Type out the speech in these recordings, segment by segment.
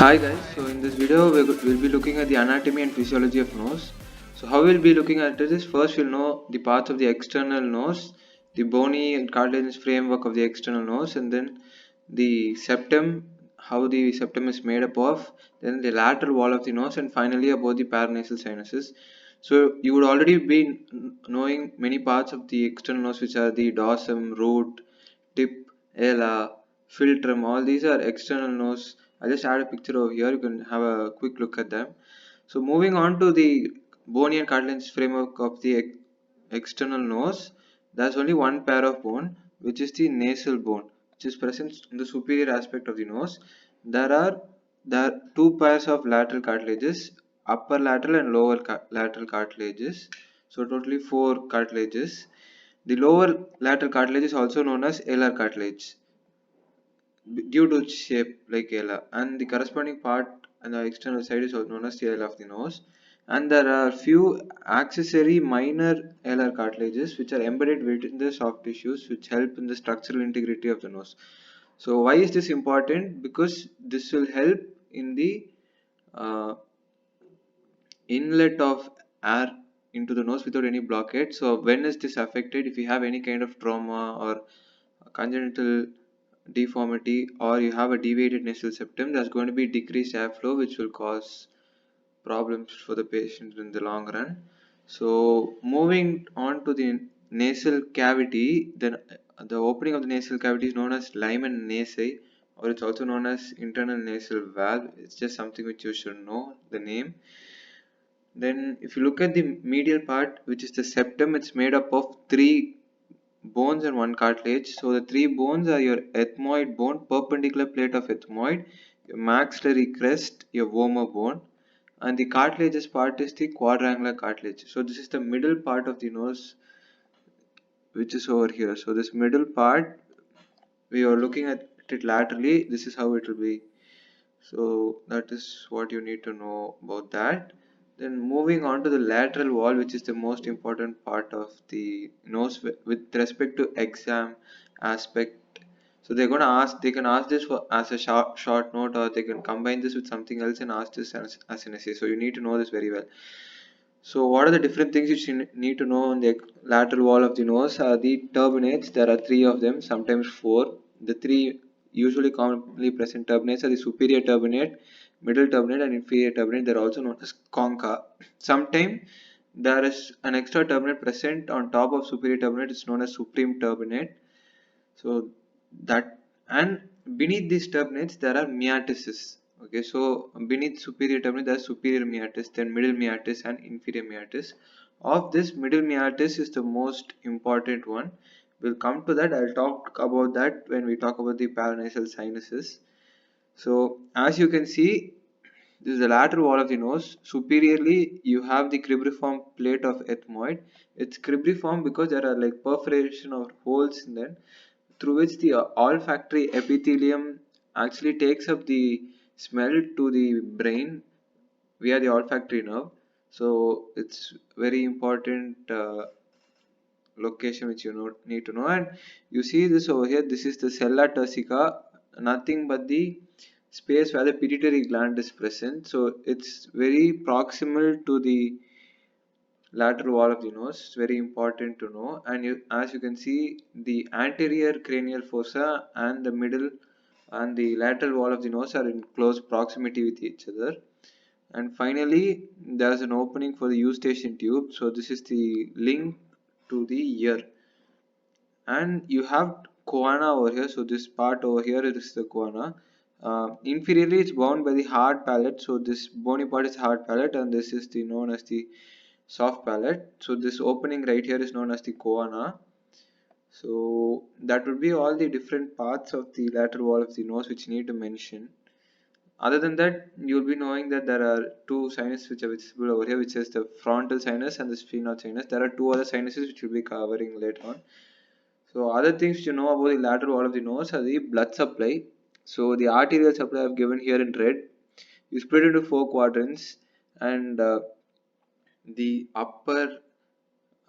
Hi guys, so in this video we'll be looking at the anatomy and physiology of nose. So how we'll be looking at it is first we'll know the parts of the external nose, the bony and cartilaginous framework of the external nose, and then the septum, how the septum is made up of, then the lateral wall of the nose, and finally about the paranasal sinuses. So you would already be knowing many parts of the external nose, which are the dorsum, root, tip, ala, philtrum. All these are external nose. I just add a picture over here. You can have a quick look at them. So moving on to the bony and cartilaginous framework of the external nose, there's only one pair of bone, which is the nasal bone, which is present in the superior aspect of the nose. There are two pairs of lateral cartilages, upper lateral and lower lateral cartilages. So totally four cartilages. The lower lateral cartilage is also known as alar cartilage due to its shape like ala, and the corresponding part on the external side is also known as the ala of the nose. And there are few accessory minor alar cartilages which are embedded within the soft tissues which help in the structural integrity of the nose. So why is this important? Because this will help in the uh, inlet of air into the nose without any blockade. So when is this affected? If you have any kind of trauma or congenital deformity, or you have a deviated nasal septum, there's going to be decreased airflow which will cause problems for the patient in the long run. So moving on to the nasal cavity, then the opening of the nasal cavity is known as Lyman nasi, or it's also known as internal nasal valve. It's just something which you should know the name. Then if you look at the medial part, which is the septum, it's made up of three bones and one cartilage. So the three bones are your ethmoid bone, perpendicular plate of ethmoid, your maxillary crest, your vomer bone, and the cartilageous part is the quadrangular cartilage. So this is the middle part of the nose, which is over here. So this middle part, we are looking at it laterally. This is how it will be. So that is what you need to know about that. Then moving on to the lateral wall, which is the most important part of the nose with respect to exam aspect. So they're going to ask, they can ask this as a short note, or they can combine this with something else and ask this as an essay. So you need to know this very well. So what are the different things you need to know on the lateral wall of the nose? Are the turbinates. There are three of them, sometimes four. The three usually commonly present turbinates are the superior turbinate, middle turbinate, and inferior turbinate. They're also known as concha. Sometimes there is an extra turbinate present on top of superior turbinate. It's known as supreme turbinate. So that, and beneath these turbinates there are meatuses. Okay, so beneath superior turbinate there are superior meatus, then middle meatus and inferior meatus. Of this, middle meatus is the most important one. We'll come to that. I'll talk about that when we talk about the paranasal sinuses. So as you can see, this is the lateral wall of the nose. Superiorly, you have the cribriform plate of ethmoid. It's cribriform because there are like perforation or holes in that, through which the olfactory epithelium actually takes up the smell to the brain via the olfactory nerve. So it's very important location which you need to know. And you see this over here, this is the sella turcica, nothing but the space where the pituitary gland is present. So it's very proximal to the lateral wall of the nose. It's very important to know. And as you can see, the anterior cranial fossa and the middle and the lateral wall of the nose are in close proximity with each other. And finally, there's an opening for the eustachian tube. So this is the link to the ear. And you have choana over here. So this part over here is the choana. Inferiorly, it's bound by the hard palate. So this bony part is hard palate, and this is the known as the soft palate. So this opening right here is known as the choana. So that would be all the different parts of the lateral wall of the nose which you need to mention. Other than that, you'll be knowing that there are two sinuses which are visible over here, which is the frontal sinus and the sphenoid sinus. There are two other sinuses which we'll be covering later on. So other things to know about the lateral wall of the nose are the blood supply. So the arterial supply I've given here in red is split into four quadrants, and the upper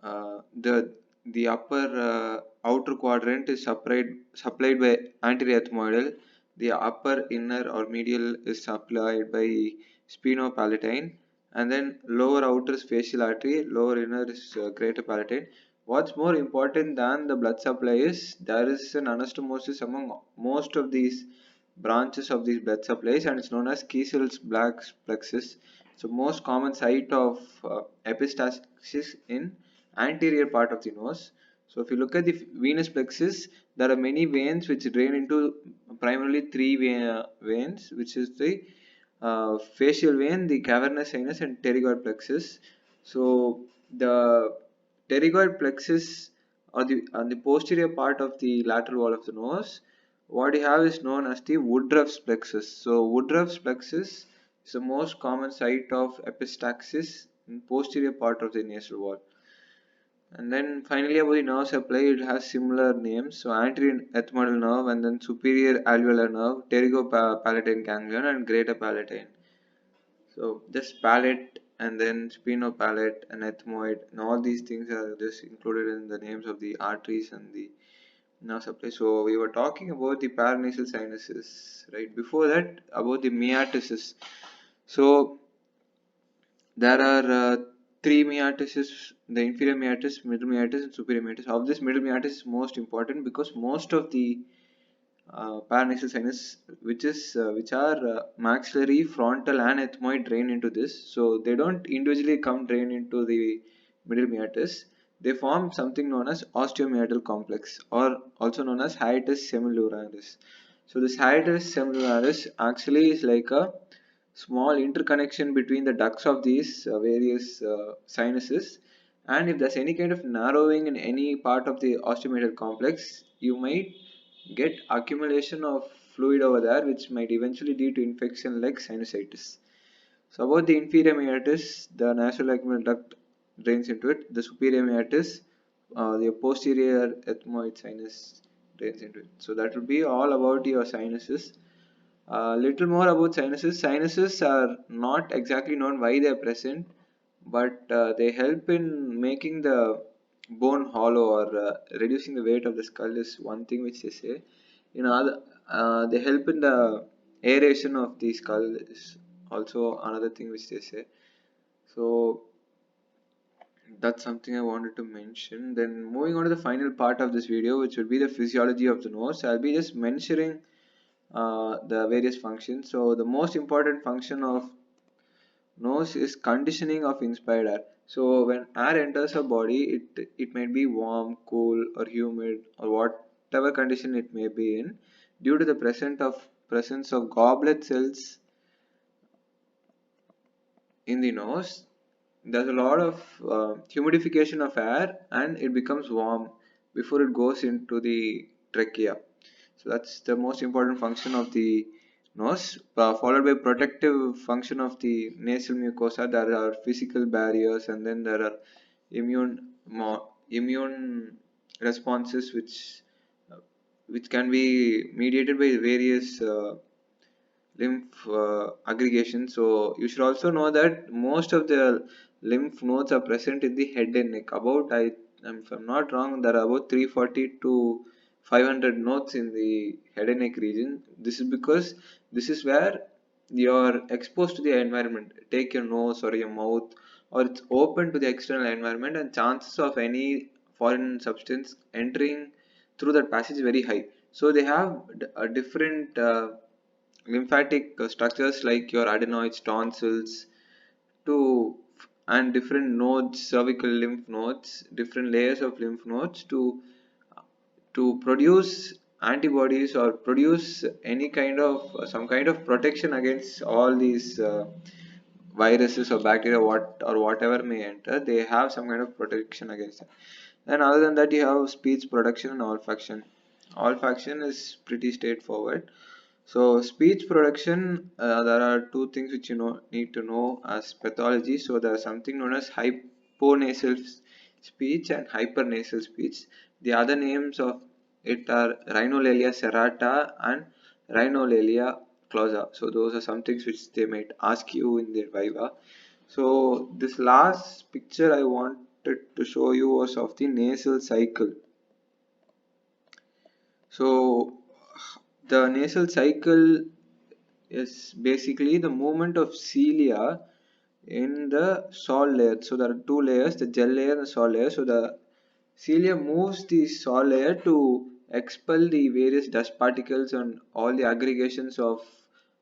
uh, the the upper outer quadrant is supplied by anterior ethmoidal. the upper, inner or medial is supplied by sphenopalatine, and then lower outer is facial artery, lower inner is greater palatine. What's more important than the blood supply is there is an anastomosis among most of these branches of these blood supplies, and it's known as Kiesel's black plexus. So most common site of epistaxis in anterior part of the nose. So if you look at the venous plexus, there are many veins which drain into primarily three veins, which is the facial vein, the cavernous sinus, and pterygoid plexus. So the pterygoid plexus or the on the posterior part of the lateral wall of the nose, what you have is known as the Woodruff's plexus. So Woodruff's plexus is the most common site of epistaxis in posterior part of the nasal wall. And then finally about the nerve supply, it has similar names. So anterior ethmoidal nerve, and then superior alveolar nerve, pterygopalatine ganglion, and greater palatine. So just palate and then sphenopalate and ethmoid and all these things are just included in the names of the arteries and the nerve supply. So we were talking about the paranasal sinuses, right? Before that, about the myoticis. So there are three myotices: the inferior myotis, middle myotis, and superior myotis. Of this, middle myotis is most important because most of the paranasal sinus, which are maxillary, frontal, and ethmoid, drain into this. So they don't individually come drain into the middle meatus. They form something known as osteomeatal complex, or also known as hiatus semiluraris. So this hiatus semiluraris actually is like a small interconnection between the ducts of these various sinuses. And if there's any kind of narrowing in any part of the osteomeatal complex, you might get accumulation of fluid over there, which might eventually lead to infection like sinusitis. So about the inferior meatus, the nasolacrimal duct drains into it. The superior meatus, the posterior ethmoid sinus drains into it. So that would be all about your sinuses. Little more about sinuses. Sinuses are not exactly known why they are present, but they help in making the bone hollow, or reducing the weight of the skull is one thing which they say. They help in the aeration of the skull is also another thing which they say. So that's something I wanted to mention. Then moving on to the final part of this video, which will be the physiology of the nose. I'll be just mentioning the various functions. So the most important function of nose is conditioning of inspired air. So when air enters a body, it may be warm, cool, or humid, or whatever condition it may be in, due to the presence of goblet cells in the nose. There's a lot of humidification of air, and it becomes warm before it goes into the trachea. So that's the most important function of the nose, followed by protective function of the nasal mucosa. There are physical barriers, and then there are immune responses which can be mediated by various lymph aggregation. So you should also know that most of the lymph nodes are present in the head and neck. If I'm not wrong, there are about 340 to 500 nodes in the head and neck region. This is because this is where you're exposed to the environment. Take your nose or your mouth, or it's open to the external environment, and chances of any foreign substance entering through that passage is very high. So they have a different lymphatic structures like your adenoids, tonsils, to and different nodes, cervical lymph nodes, different layers of lymph nodes to produce antibodies or produce any kind of some kind of protection against all these viruses or bacteria whatever may enter. They have some kind of protection against that. Then other than that, you have speech production and olfaction. Olfaction is pretty straightforward. So speech production, there are two things which need to know as pathology. So there is something known as hyponasal speech and hypernasal speech. The other names of it are rhinolalia serrata and rhinolalia clausa. So those are some things which they might ask you in their viva. So this last picture I wanted to show you was of the nasal cycle. So The nasal cycle is basically the movement of cilia in the salt layer. So there are two layers, the gel layer and the salt layer. So the cilia moves the salt layer to expel the various dust particles and all the aggregations of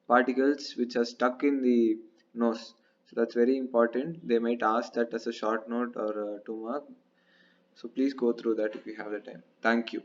particles which are stuck in the nose. So that's very important. They might ask that as a short note or a 2 mark. So please go through that if you have the time. Thank you.